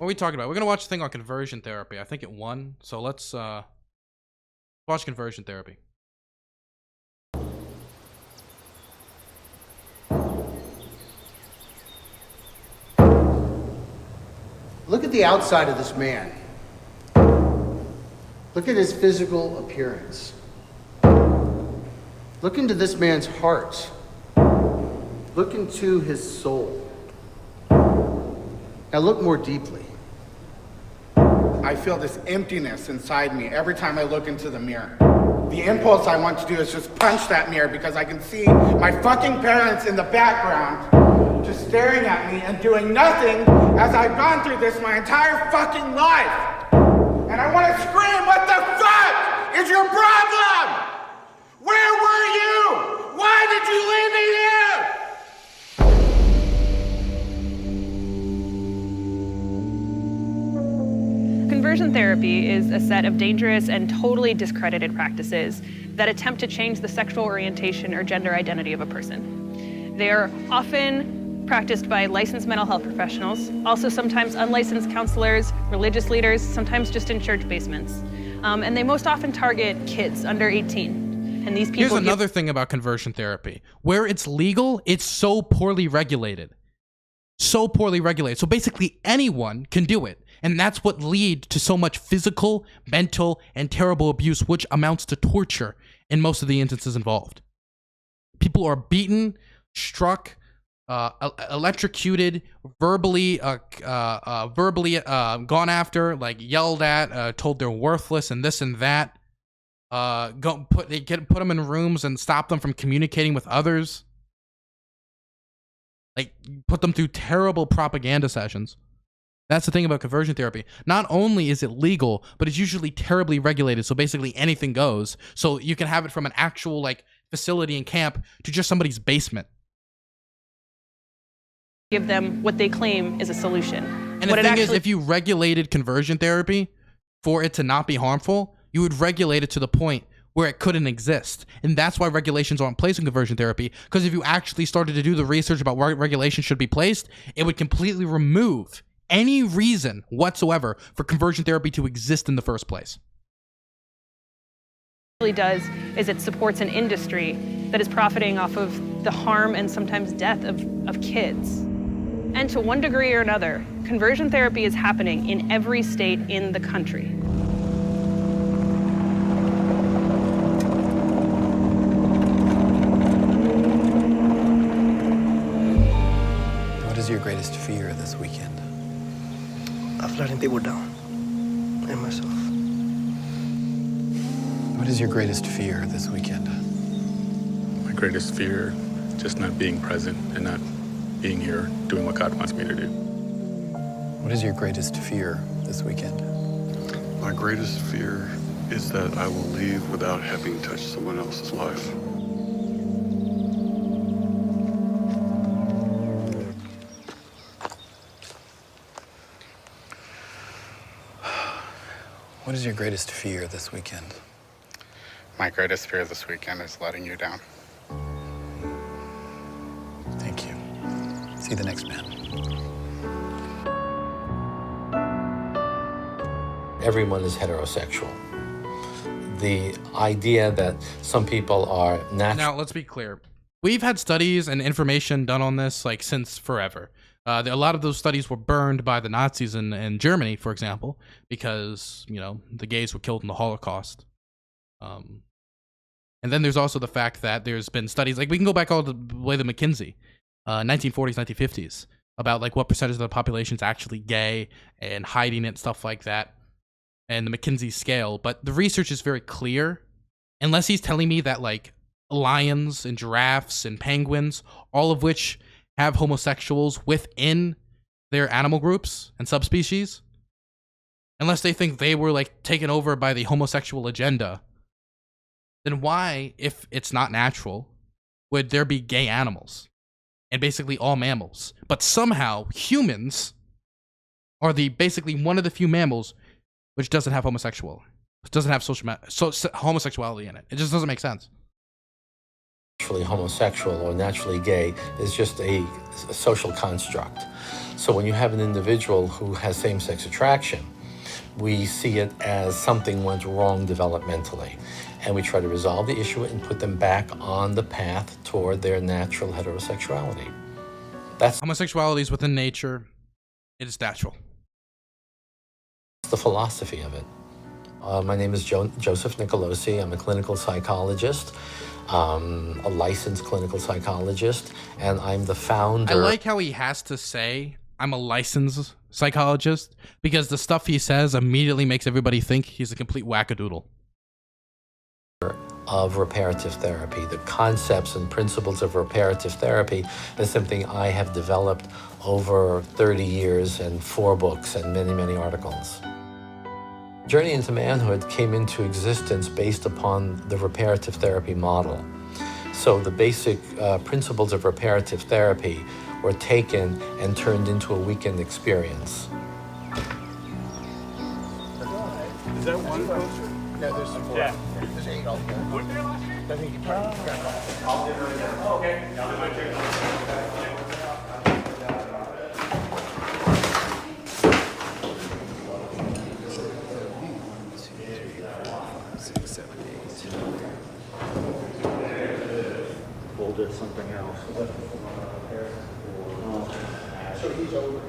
What are we talking about? We're gonna watch a thing on conversion therapy. I think it won. So let's watch conversion therapy. Look at the outside of this man. Look at his physical appearance. Look into this man's heart. Look into his soul. Now look more deeply. I feel this emptiness inside me every time I look into the mirror. The impulse I want to do is just punch that mirror because I can see my fucking parents in the background just staring at me and doing nothing as I've gone through this my entire fucking life. And I want to scream, what the fuck is your problem? Where were you? Why did you leave me here? Conversion therapy is a set of dangerous and totally discredited practices that attempt to change the sexual orientation or gender identity of a person. They are often practiced by licensed mental health professionals, also sometimes unlicensed counselors, religious leaders, sometimes just in church basements. And they most often target kids under 18. And these people— Here's another thing about conversion therapy. Where it's legal, it's so poorly regulated. So poorly regulated. So basically anyone can do it. And that's what leads to so much physical, mental, and terrible abuse, which amounts to torture in most of the instances involved. People are beaten, struck, electrocuted, verbally gone after, like yelled at, told they're worthless and this and that. Put them in rooms and stop them from communicating with others. Like, put them through terrible propaganda sessions. That's the thing about conversion therapy. Not only is it legal, but it's usually terribly regulated. So basically anything goes. So you can have it from an actual like facility and camp to just somebody's basement. give them what they claim is a solution. And the thing is, if you regulated conversion therapy for it to not be harmful, you would regulate it to the point where it couldn't exist. And that's why regulations aren't placed in conversion therapy. Because if you actually started to do the research about where regulations should be placed, it would completely remove any reason whatsoever for conversion therapy to exist in the first place. What it really does is it supports an industry that is profiting off of the harm and sometimes death of kids. And to one degree or another, conversion therapy is happening in every state in the country. What is your greatest fear this weekend? Of letting people down, and myself. What is your greatest fear this weekend? My greatest fear, just not being present and not being here, doing what God wants me to do. What is your greatest fear this weekend? My greatest fear is that I will leave without having touched someone else's life. What is your greatest fear this weekend? My greatest fear this weekend is letting you down. Thank you. See the next man. Everyone is heterosexual. The idea that some people are natural. Now, let's be clear. We've had studies and information done on this like since forever. A lot of those studies were burned by the Nazis in Germany, for example, because, you know, the gays were killed in the Holocaust. And then there's also the fact that there's been studies, like we can go back all the way to McKinsey, 1940s, 1950s, about like what percentage of the population is actually gay and hiding it, stuff like that, and the McKinsey scale. But the research is very clear, unless he's telling me that like lions and giraffes and penguins, all of which have homosexuals within their animal groups and subspecies, unless they think they were like taken over by the homosexual agenda, then why, if it's not natural, would there be gay animals and basically all mammals? But somehow humans are basically one of the few mammals which doesn't have doesn't have homosexuality in it. It just doesn't make sense. Naturally homosexual or naturally gay is just a social construct. So when you have an individual who has same-sex attraction, we see it as something went wrong developmentally. And we try to resolve the issue and put them back on the path toward their natural heterosexuality. That's Homosexuality is within nature. It is natural. the philosophy of it. My name is Joseph Nicolosi. I'm a clinical psychologist, a licensed clinical psychologist, and I'm the founder. I like how he has to say, I'm a licensed psychologist, because the stuff he says immediately makes everybody think he's a complete wackadoodle. Of reparative therapy. The concepts and principles of reparative therapy is something I have developed over 30 years and 4 books and many, many articles. Journey into Manhood came into existence based upon the reparative therapy model. So the basic principles of reparative therapy were taken and turned into a weekend experience. Is that one poster? Yeah, there's 4. Yeah. There's 8 altogether. What there last year? I think you probably I'll do it again. Oh, okay. I'll do my check. Boulder something else. So he's over.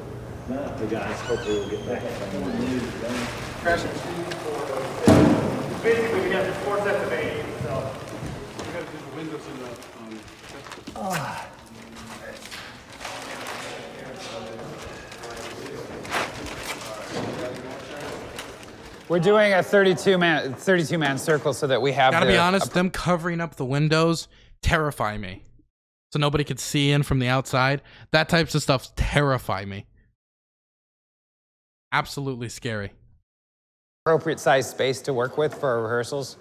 No, the guys hopefully will get back. Basically, we got 4 sets of 8, so we got to do the windows in the. We're doing a 32-man circle so that we have. Gotta be honest, them covering up the windows terrify me. So nobody could see in from the outside. That types of stuff terrify me. Absolutely scary. Appropriate size space to work with for our rehearsals.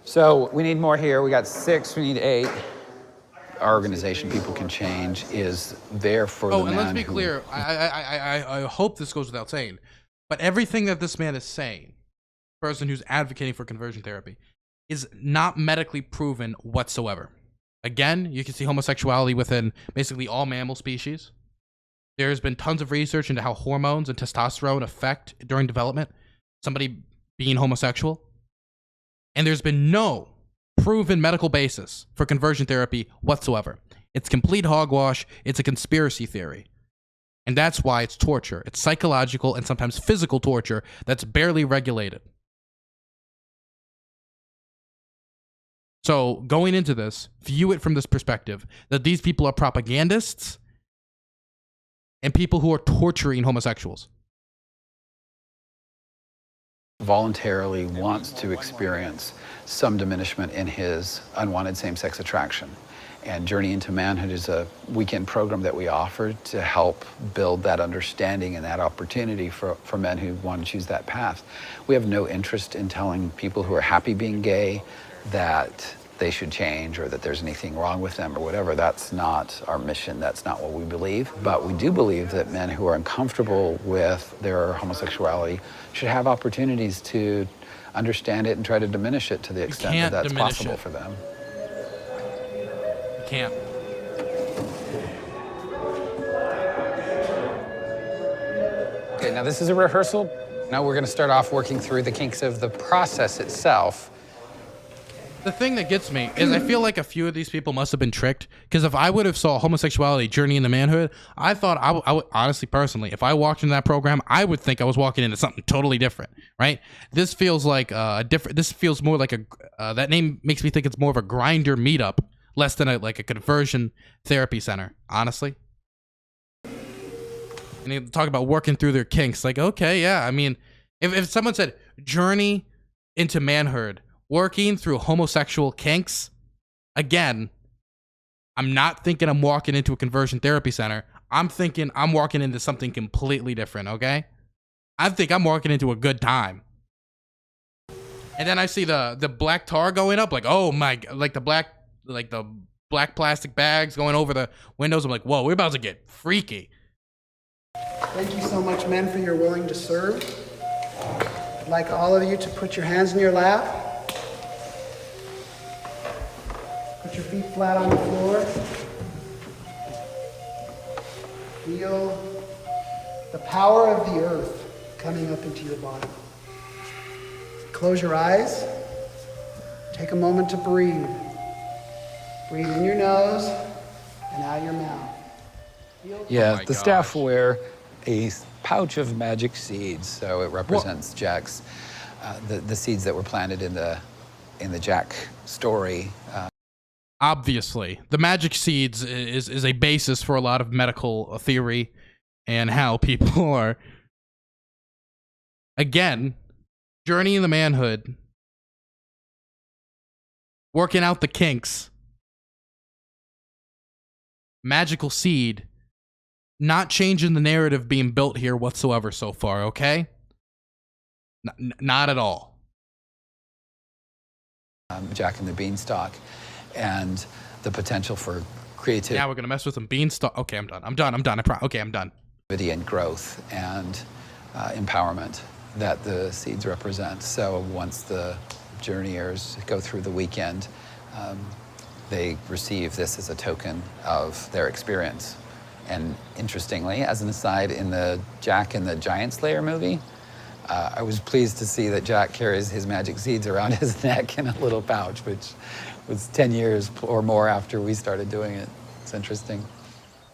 So we need more here. We got 6. We need 8. Our organization, People Can Change, is there for the man. Oh, and let's be clear. I hope this goes without saying, but everything that this man is saying, person who's advocating for conversion therapy, is not medically proven whatsoever. Again, you can see homosexuality within basically all mammal species. There's been tons of research into how hormones and testosterone affect during development somebody being homosexual. And there's been no proven medical basis for conversion therapy whatsoever. It's complete hogwash. It's a conspiracy theory. And that's why it's torture. It's psychological and sometimes physical torture that's barely regulated. So going into this, view it from this perspective, that these people are propagandists and people who are torturing homosexuals. Voluntarily wants to experience some diminishment in his unwanted same-sex attraction. And Journey into Manhood is a weekend program that we offer to help build that understanding and that opportunity for men who want to choose that path. We have no interest in telling people who are happy being gay that they should change or that there's anything wrong with them or whatever. That's not our mission. That's not what we believe. But we do believe that men who are uncomfortable with their homosexuality should have opportunities to understand it and try to diminish it to the extent that that's possible for them. You can't. Okay, now this is a rehearsal. Now we're going to start off working through the kinks of the process itself. The thing that gets me is I feel like a few of these people must have been tricked, because if I would have saw homosexuality, Journey into Manhood, I thought I would honestly, personally, if I walked into that program, I would think I was walking into something totally different, right? This feels like a different. This feels more like a. That name makes me think it's more of a grinder meetup, less than a conversion therapy center. Honestly, and they talk about working through their kinks. Like, okay, yeah, I mean, if someone said Journey into Manhood, working through homosexual kinks, again, I'm not thinking I'm walking into a conversion therapy center. I'm thinking I'm walking into something completely different, okay? I think I'm walking into a good time. And then I see the black tar going up, like, oh my, like the black plastic bags going over the windows. I'm like, whoa, we're about to get freaky. Thank you so much, men, for your willing to serve. I'd like all of you to put your hands in your lap. Put your feet flat on the floor. Feel the power of the earth coming up into your body. Close your eyes. Take a moment to breathe. Breathe in your nose and out your mouth. Yeah, the staff wear a pouch of magic seeds, so it represents Jack's, the seeds that were planted in the Jack story. Obviously, the magic seeds is a basis for a lot of medical theory and how people are, again, journeying the manhood, working out the kinks, magical seed, not changing the narrative being built here whatsoever so far, okay? Not at all. Jack and the Beanstalk, and the potential for creativity. Now we're gonna mess with some beanstalk. Okay, I'm done. I'm done. Okay, I'm done. And growth and empowerment that the seeds represent. So once the journeyers go through the weekend, they receive this as a token of their experience. And interestingly, as an aside, in the Jack and the Giant Slayer movie, I was pleased to see that Jack carries his magic seeds around his neck in a little pouch, which was 10 years or more after we started doing it. It's interesting.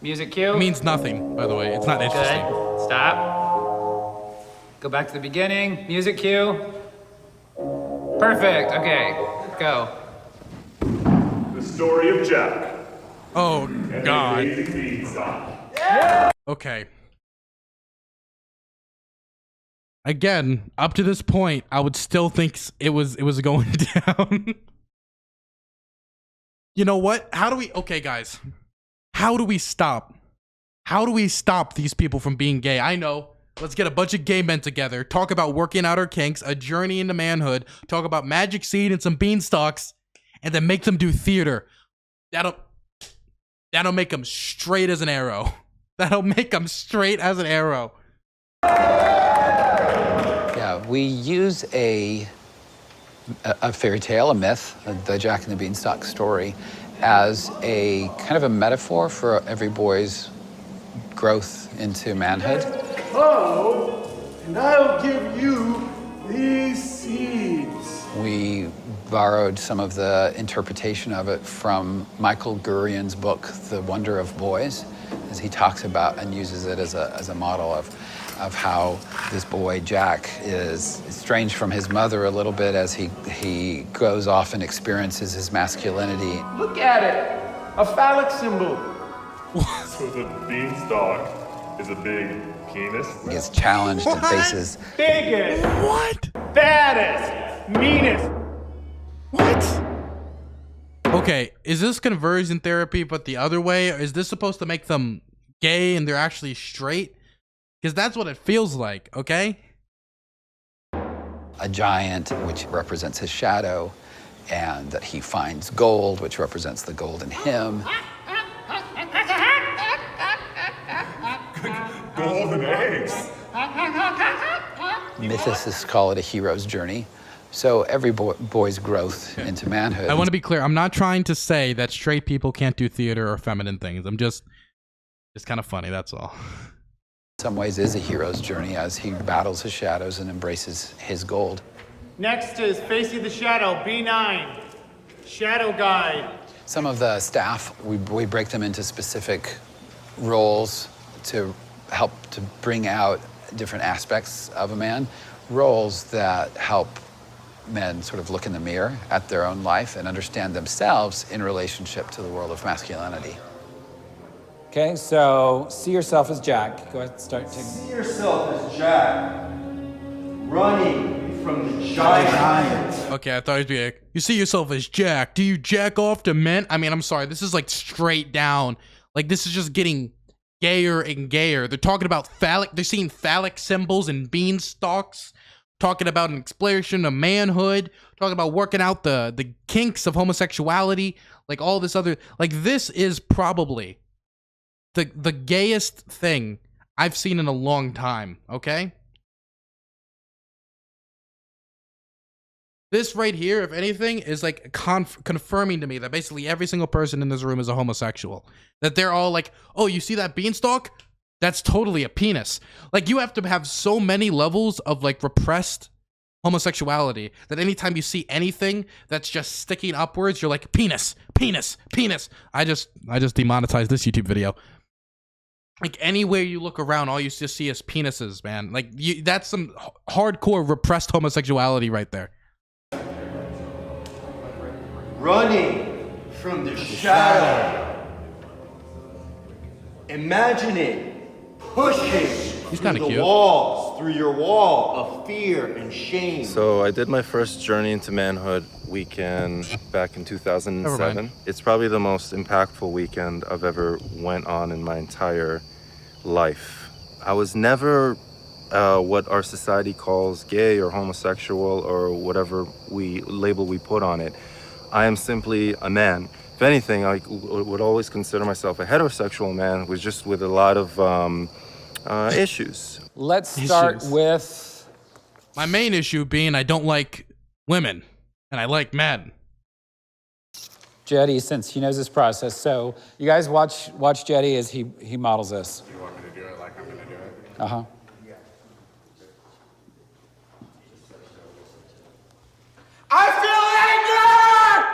Music cue. It means nothing, by the way. It's not interesting. Good. Stop. Go back to the beginning. Music cue. Perfect. Okay, go. The story of Jack. Oh, God. Yeah. Okay. Again, up to this point, I would still think it was going down. You know what? Okay, guys. How do we stop? How do we stop these people from being gay? I know. Let's get a bunch of gay men together, talk about working out our kinks, a journey into manhood, talk about magic seed and some beanstalks, and then make them do theater. That'll make them straight as an arrow. That'll make them straight as an arrow. Yeah, we use a fairy tale, a myth, the Jack and the Beanstalk story, as a kind of a metaphor for every boy's growth into manhood. Oh, and I'll give you these seeds. We borrowed some of the interpretation of it from Michael Gurian's book, The Wonder of Boys, as he talks about and uses it as a model of how this boy, Jack, is estranged from his mother a little bit as he goes off and experiences his masculinity. Look at it, a phallic symbol. So the beanstalk is a big penis? He gets challenged and faces. Biggest. What? Baddest. Meanest. What? Okay, is this conversion therapy but the other way? Or is this supposed to make them gay and they're actually straight? Because that's what it feels like, okay? A giant, which represents his shadow, and that he finds gold, which represents the gold in him. Golden eggs. Mythicists call it a hero's journey. So every boy's growth into manhood. I want to be clear. I'm not trying to say that straight people can't do theater or feminine things. It's kind of funny, that's all. In some ways is a hero's journey as he battles his shadows and embraces his gold. Next is Facing the Shadow, B9, Shadow Guide. Some of the staff, we break them into specific roles to help to bring out different aspects of a man, roles that help men sort of look in the mirror at their own life and understand themselves in relationship to the world of masculinity. Okay, so see yourself as Jack. Go ahead, start taking. See yourself as Jack, running from the giant. Okay, I thought he'd be like, you see yourself as Jack. Do you jack off to men? I mean, I'm sorry. This is like straight down. Like, this is just getting gayer and gayer. They're talking about they're seeing phallic symbols and beanstalks, talking about an exploration of manhood, talking about working out the kinks of homosexuality, like all this other, like this is probably the gayest thing I've seen in a long time, okay? This right here, if anything, is like confirming to me that basically every single person in this room is a homosexual. That they're all like, oh, you see that beanstalk? That's totally a penis. Like, you have to have so many levels of like repressed homosexuality that anytime you see anything that's just sticking upwards, you're like, penis, penis, penis. I just demonetized this YouTube video. Like, anywhere you look around, all you just see is penises, man. Like, that's some hardcore repressed homosexuality right there. Running from the shadow. Imagine it. Pushing through the walls, through your wall of fear and shame. So I did my first Journey into Manhood weekend back in 2007. It's probably the most impactful weekend I've ever went on in my entire life. I was never what our society calls gay or homosexual or whatever label we put on it. I am simply a man. If anything, I would always consider myself a heterosexual man with a lot of issues. Let's start with... My main issue being I don't like women, and I like men. Jetty, since he knows this process, so you guys watch Jetty as he models this. You want me to do it like I'm going to do it? Uh-huh. I feel anger!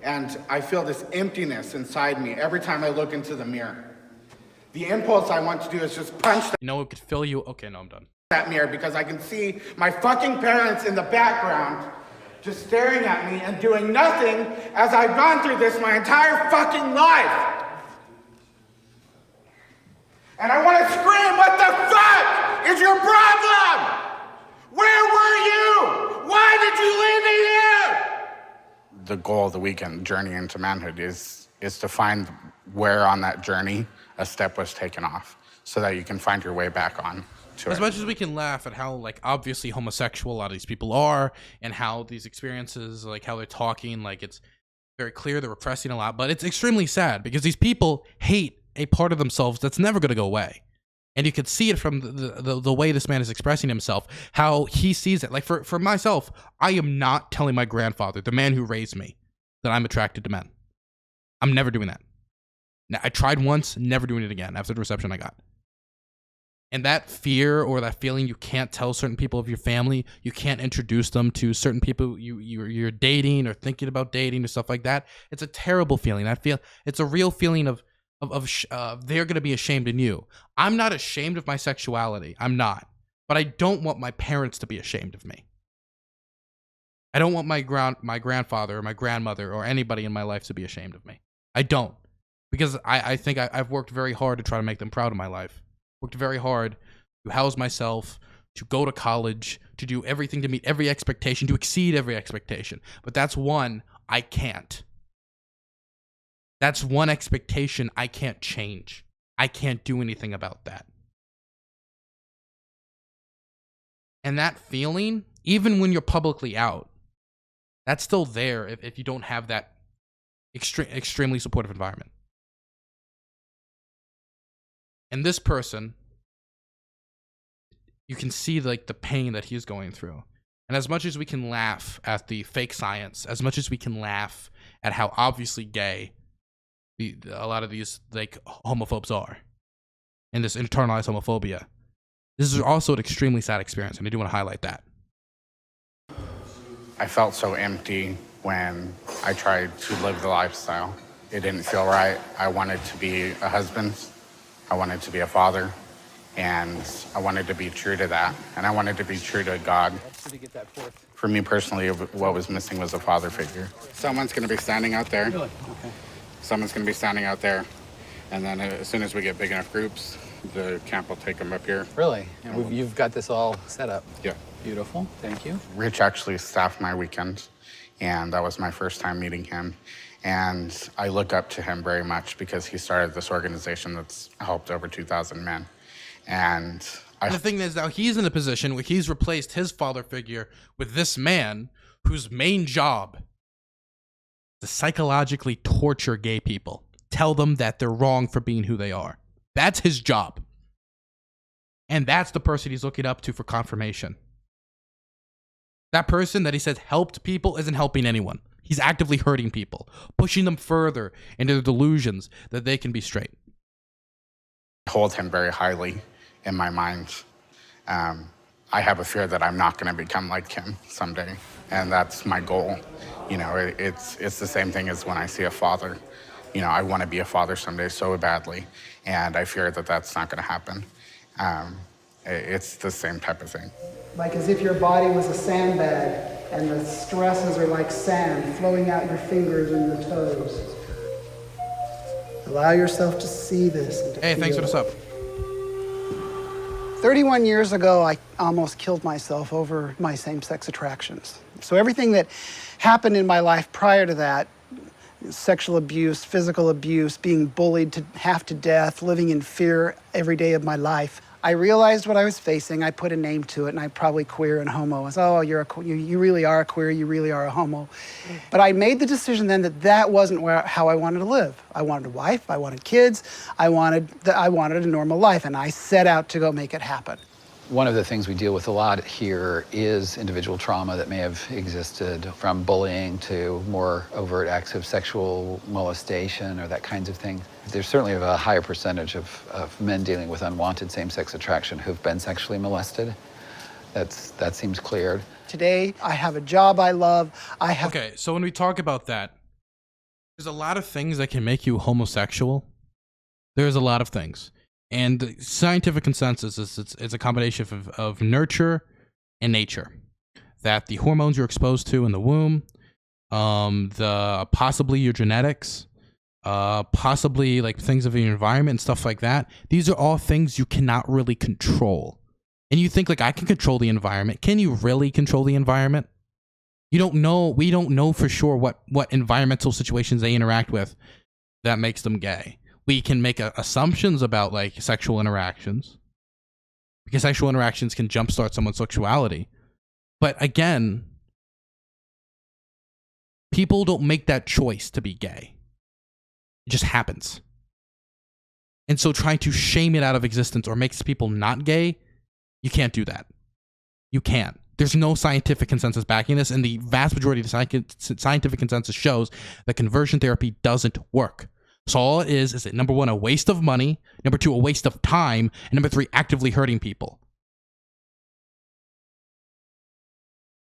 And I feel this emptiness inside me every time I look into the mirror. The impulse I want to do is just punch You know what could fill you? Okay, no, I'm done. that mirror because I can see my fucking parents in the background just staring at me and doing nothing as I've gone through this my entire fucking life. And I want to scream, what the fuck is your problem? Where were you? Why did you leave me here? The goal of the weekend, Journey into Manhood, is to find where on that journey a step was taken off so that you can find your way back on to As it. much as we can laugh at how, like, obviously homosexual a lot of these people are and how these experiences, like, how they're talking, like, it's very clear they're repressing a lot, but it's extremely sad because these people hate a part of themselves that's never going to go away. And you could see it from the way this man is expressing himself, how he sees it. Like, for myself, I am not telling my grandfather, the man who raised me, that I'm attracted to men. I'm never doing that. Now, I tried once, never doing it again after the reception I got. And that fear or that feeling you can't tell certain people of your family, you can't introduce them to certain people you're dating or thinking about dating or stuff like that, it's a terrible feeling. It's a real feeling of they're going to be ashamed in you. I'm not ashamed of my sexuality. I'm not. But I don't want my parents to be ashamed of me. I don't want my grandfather or my grandmother or anybody in my life to be ashamed of me. I don't. Because I think I've worked very hard to try to make them proud of my life. Worked very hard to house myself, to go to college, to do everything to meet every expectation, to exceed every expectation. But that's one I can't. That's one expectation I can't change. I can't do anything about that. And that feeling, even when you're publicly out, that's still there if you don't have that extremely supportive environment. And this person, you can see like the pain that he's going through. And as much as we can laugh at the fake science, as much as we can laugh at how obviously gay a lot of these like homophobes are, and this internalized homophobia, this is also an extremely sad experience, and I do want to highlight that. I felt so empty when I tried to live the lifestyle. It didn't feel right. I wanted to be a husband. I wanted to be a father. And I wanted to be true to that. And I wanted to be true to God. For me personally, what was missing was a father figure. Someone's going to be standing out there. Really? Okay. Someone's going to be standing out there. And then as soon as we get big enough groups, the camp will take them up here. Really? And you've got this all set up? Yeah. Beautiful. Thank you. Rich actually staffed my weekend, and that was my first time meeting him. And I look up to him very much because he started this organization that's helped over 2,000 men. And the thing is, now he's in a position where he's replaced his father figure with this man whose main job is to psychologically torture gay people. Tell them that they're wrong for being who they are. That's his job. And that's the person he's looking up to for confirmation. That person that he says helped people isn't helping anyone. He's actively hurting people, pushing them further into the delusions that they can be straight. hold him very highly in my mind. I have a fear that I'm not going to become like him someday, and that's my goal. You know, it's the same thing as when I see a father. You know, I want to be a father someday so badly, and I fear that that's not going to happen. It's the same type of thing. Like as if your body was a sandbag and the stresses are like sand flowing out your fingers and your toes. Allow yourself to see this and to Hey, thanks for the sub. 31 years ago, I almost killed myself over my same-sex attractions. So everything that happened in my life prior to that, sexual abuse, physical abuse, being bullied to half to death, living in fear every day of my life, I realized what I was facing. I put a name to it, and I'm probably queer and homo. I said, oh, you really are a queer, you really are a homo. But I made the decision then that that wasn't how I wanted to live. I wanted a wife, I wanted kids, I wanted a normal life, and I set out to go make it happen. One of the things we deal with a lot here is individual trauma that may have existed, from bullying to more overt acts of sexual molestation or that kinds of thing. There's certainly a higher percentage of men dealing with unwanted same-sex attraction who've been sexually molested. That seems clear. Today, I have a job I love. Okay, so when we talk about that, there's a lot of things that can make you homosexual. There's a lot of things. And the scientific consensus is it's a combination of nurture and nature. That the hormones you're exposed to in the womb, possibly your genetics, possibly like things of your environment and stuff like that. These are all things you cannot really control. And you think like, I can control the environment. Can you really control the environment? You don't know. We don't know for sure what environmental situations they interact with that makes them gay. We can make assumptions about like sexual interactions, because sexual interactions can jumpstart someone's sexuality. But again, people don't make that choice to be gay. It just happens. And so trying to shame it out of existence or makes people not gay, you can't do that. You can't. There's no scientific consensus backing this, and the vast majority of the scientific consensus shows that conversion therapy doesn't work. So all it is it, number one, a waste of money, number two, a waste of time, and number three, actively hurting people.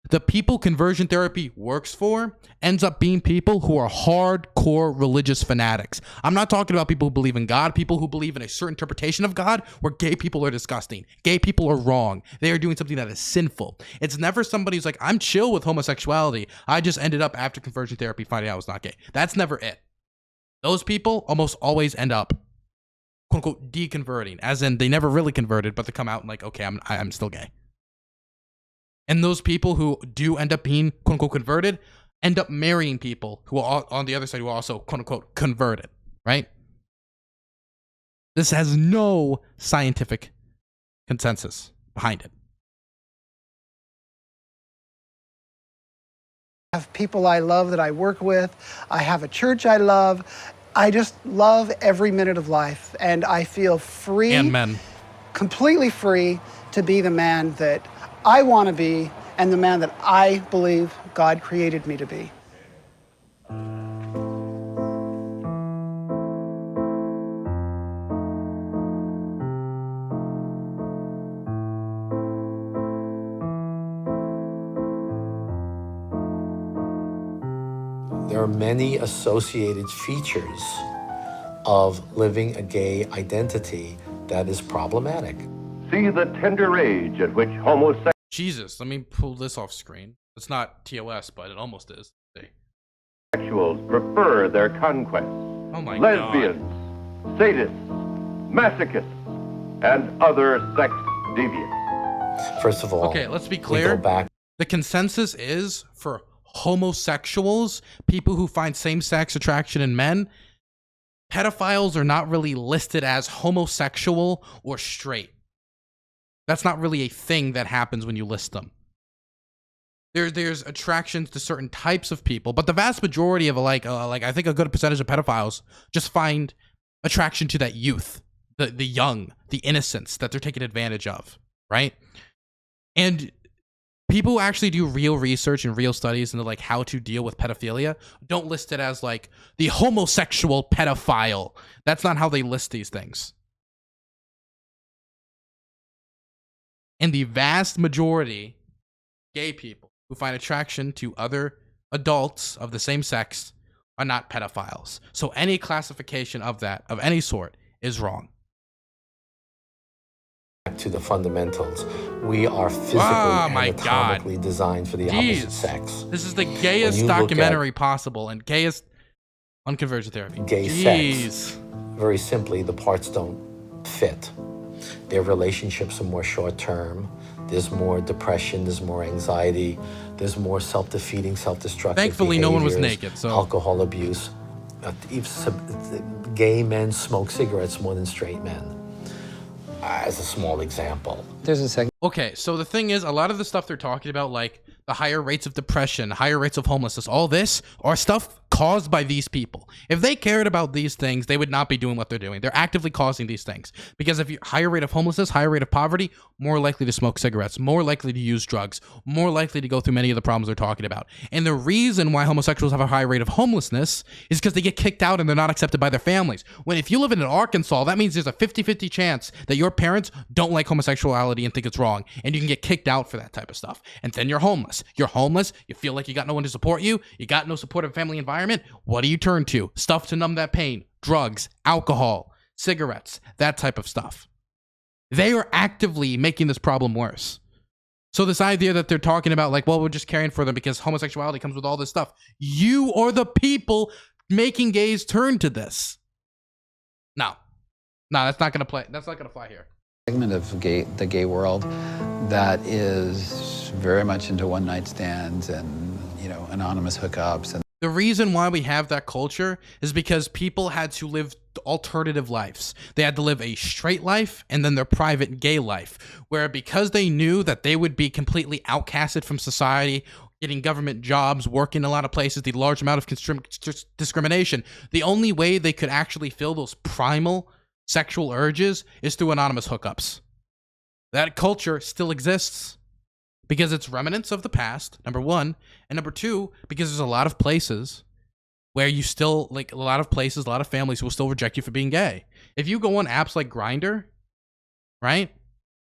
The people conversion therapy works for ends up being people who are hardcore religious fanatics. I'm not talking about people who believe in God, people who believe in a certain interpretation of God, where gay people are disgusting. Gay people are wrong. They are doing something that is sinful. It's never somebody who's like, I'm chill with homosexuality. I just ended up after conversion therapy finding out I was not gay. That's never it. Those people almost always end up, quote unquote, deconverting, as in they never really converted, but they come out and like, okay, I'm still gay. And those people who do end up being, quote unquote, converted, end up marrying people who are on the other side who are also, quote unquote, converted, right? This has no scientific consensus behind it. I have people I love that I work with. I have a church I love. I just love every minute of life, and I feel free, and men, completely free to be the man that I want to be and the man that I believe God created me to be. There are many associated features of living a gay identity that is problematic. See the tender rage at which homosexuals... Jesus, let me pull this off screen. It's not TOS, but it almost is. See. prefer their conquests. Oh my Lesbians, God. sadists, masochists, and other sex deviants. First of all, okay, let's be clear. The consensus is for homosexuals, people who find same-sex attraction in men, pedophiles are not really listed as homosexual or straight. That's not really a thing that happens when you list them. There's attractions to certain types of people, but the vast majority of like I think a good percentage of pedophiles just find attraction to that youth, the young, the innocence that they're taking advantage of, right? And people who actually do real research and real studies into like how to deal with pedophilia don't list it as like the homosexual pedophile. That's not how they list these things. And the vast majority gay people who find attraction to other adults of the same sex are not pedophiles. So any classification of that, of any sort, is wrong. To the fundamentals. We are physically and anatomically designed for the opposite sex. This is the gayest documentary possible, and gayest on conversion therapy. Gay sex, very simply, the parts don't fit. Their relationships are more short-term. There's more depression, there's more anxiety, there's more self-defeating, self-destructive Thankfully, no one was behaviors, naked, so alcohol abuse. Gay men smoke cigarettes more than straight men. As a small example. There's a second. Okay, so the thing is, a lot of the stuff they're talking about, like the higher rates of depression, higher rates of homelessness, all this are stuff caused by these people. If they cared about these things, they would not be doing what they're doing. They're actively causing these things. Because if you higher rate of homelessness, higher rate of poverty, more likely to smoke cigarettes, more likely to use drugs, more likely to go through many of the problems they're talking about. And the reason why homosexuals have a high rate of homelessness is because they get kicked out and they're not accepted by their families. When if you live in Arkansas, that means there's a 50-50 chance that your parents don't like homosexuality and think it's wrong. And you can get kicked out for that type of stuff. And then you're homeless. You're homeless. You feel like you got no one to support you. You got no supportive family environment. What do you turn to? Stuff to numb that pain. Drugs, alcohol, cigarettes, that type of stuff. They are actively making this problem worse. So this idea that they're talking about like, well, we're just caring for them because homosexuality comes with all this stuff. You are the people making gays turn to this. No, that's not going to play. That's not going to fly here. Segment of the gay world that is very much into one-night stands and, you know, anonymous hookups. And the reason why we have that culture is because people had to live alternative lives. They had to live a straight life and then their private gay life, where because they knew that they would be completely outcasted from society, getting government jobs, working in a lot of places, the large amount of discrimination, the only way they could actually feel those primal sexual urges is through anonymous hookups. That culture still exists because it's remnants of the past, number one, and number two, because there's a lot of places where you still, like a lot of places, a lot of families who will still reject you for being gay. If you go on apps like Grindr, right?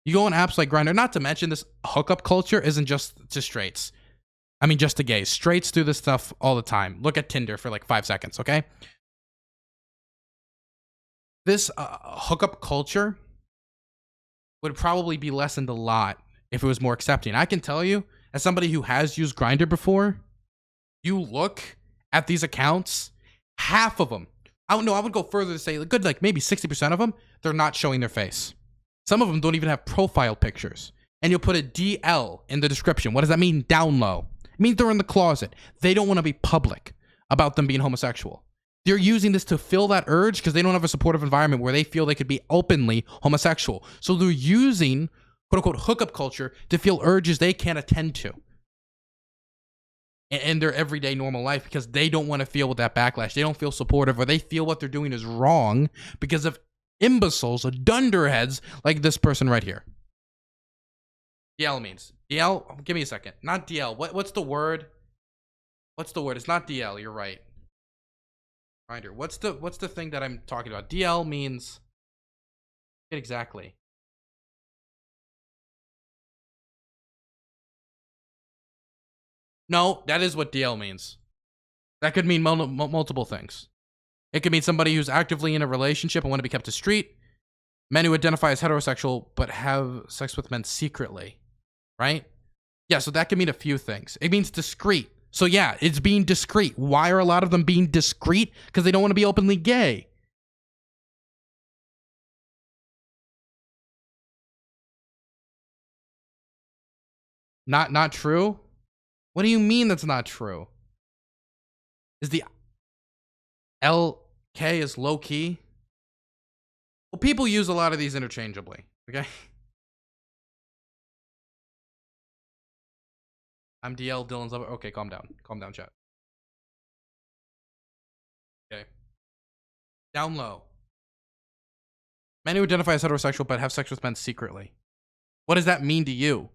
You go on apps like Grindr, not to mention this hookup culture isn't just to straights. I mean, just to gays. Straights do this stuff all the time. Look at Tinder for like 5 seconds, okay? This hookup culture would probably be lessened a lot if it was more accepting. I can tell you, as somebody who has used Grindr before, you look at these accounts, half of them, I would go further to say, good, like maybe 60% of them, they're not showing their face. Some of them don't even have profile pictures. And you'll put a DL in the description. What does that mean? Down low. It means they're in the closet. They don't want to be public about them being homosexual. They're using this to fill that urge because they don't have a supportive environment where they feel they could be openly homosexual. So they're using, quote unquote, hookup culture to feel urges they can't attend to in their everyday normal life because they don't want to feel with that backlash. They don't feel supportive, or they feel what they're doing is wrong because of imbeciles, dunderheads like this person right here. DL means. DL, give me a second. Not DL. What's the word? What's the word? It's not DL. You're right. Grindr. What's the thing that I'm talking about? DL means exactly. No, that is what DL means. That could mean multiple things. It could mean somebody who's actively in a relationship and want to be kept discreet. Men who identify as heterosexual but have sex with men secretly. Right? Yeah, so that could mean a few things. It means discreet. So yeah, it's being discreet. Why are a lot of them being discreet? Because they don't want to be openly gay. Not true? What do you mean that's not true? Is the LK is low key? Well, people use a lot of these interchangeably, okay? I'm DL, Dylan's lover. Okay, calm down. Calm down, chat. Okay. Down low. Men who identify as heterosexual but have sex with men secretly. What does that mean to you?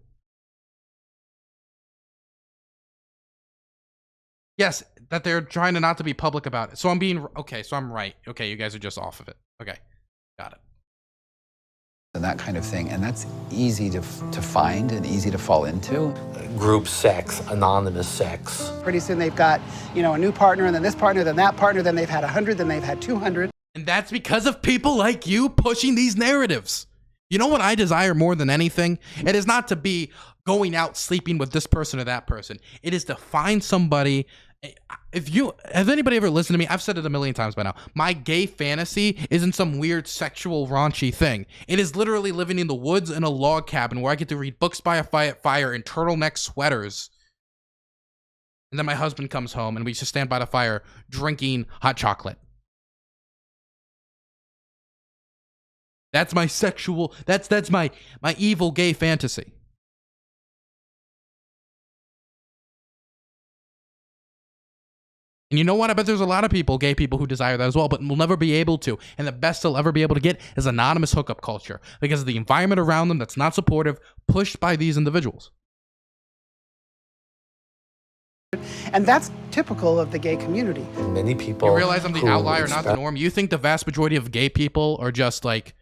Yes, that they're trying to not to be public about it. So I'm being, okay, so I'm right. Okay, you guys are just off of it. Okay, got it. and that kind of thing. And that's easy to find and easy to fall into. Group sex, anonymous sex. Pretty soon they've got, you know, a new partner, and then this partner, then that partner, then they've had 100, then they've had 200. And that's because of people like you pushing these narratives. You know what I desire more than anything? It is not to be going out sleeping with this person or that person. It is to find somebody. Has anybody ever listened to me? I've said it a million times by now. My gay fantasy isn't some weird sexual raunchy thing. It is literally living in the woods in a log cabin where I get to read books by a fire in turtleneck sweaters. And then my husband comes home and we just stand by the fire drinking hot chocolate. That's my sexual, that's my evil gay fantasy. And you know what? I bet there's a lot of people, gay people, who desire that as well, but will never be able to. And the best they'll ever be able to get is anonymous hookup culture because of the environment around them that's not supportive, pushed by these individuals. And that's typical of the gay community. Many people. You realize I'm the outlier, not the norm? You think the vast majority of gay people are just like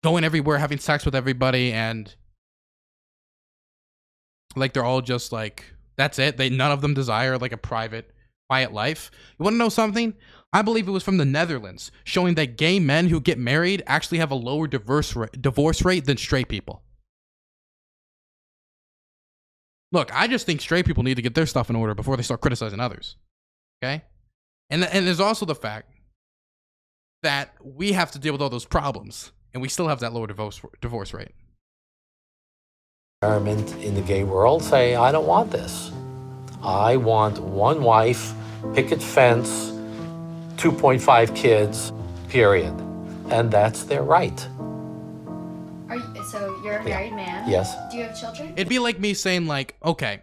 going everywhere, having sex with everybody, and like they're all just like, that's it? None of them desire like a private, quiet life. You want to know something? I believe it was from the Netherlands, showing that gay men who get married actually have a lower divorce rate than straight people. Look, I just think straight people need to get their stuff in order before they start criticizing others. Okay? And there's also the fact that we have to deal with all those problems, and we still have that lower divorce rate. In the gay world say, I don't want this. I want one wife, picket fence, 2.5 kids, period. And that's their right. So you're a married man? Yes. Do you have children? It'd be like me saying like, okay,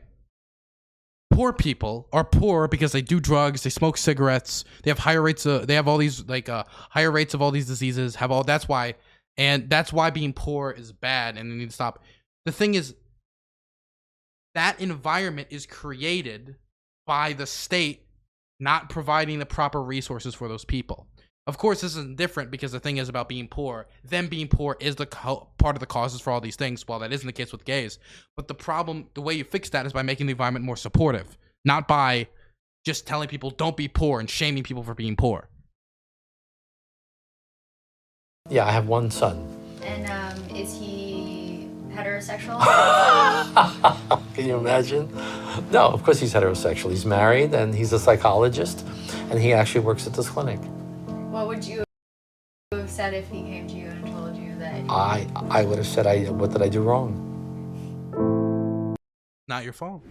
poor people are poor because they do drugs, they smoke cigarettes, they have higher rates of, they have all these like higher rates of all these diseases, that's why being poor is bad and they need to stop. The thing is, that environment is created by the state not providing the proper resources for those people. Of course, this isn't different because the thing is about being poor. Them being poor is the part of the causes for all these things, while that isn't the case with gays. But the problem, the way you fix that is by making the environment more supportive, not by just telling people don't be poor and shaming people for being poor. Yeah, I have one son. And is he heterosexual? Can you imagine? No, of course he's heterosexual. He's married and he's a psychologist and he actually works at this clinic. What would you have said if he came to you and told you that? I would have said, what did I do wrong? Not your fault.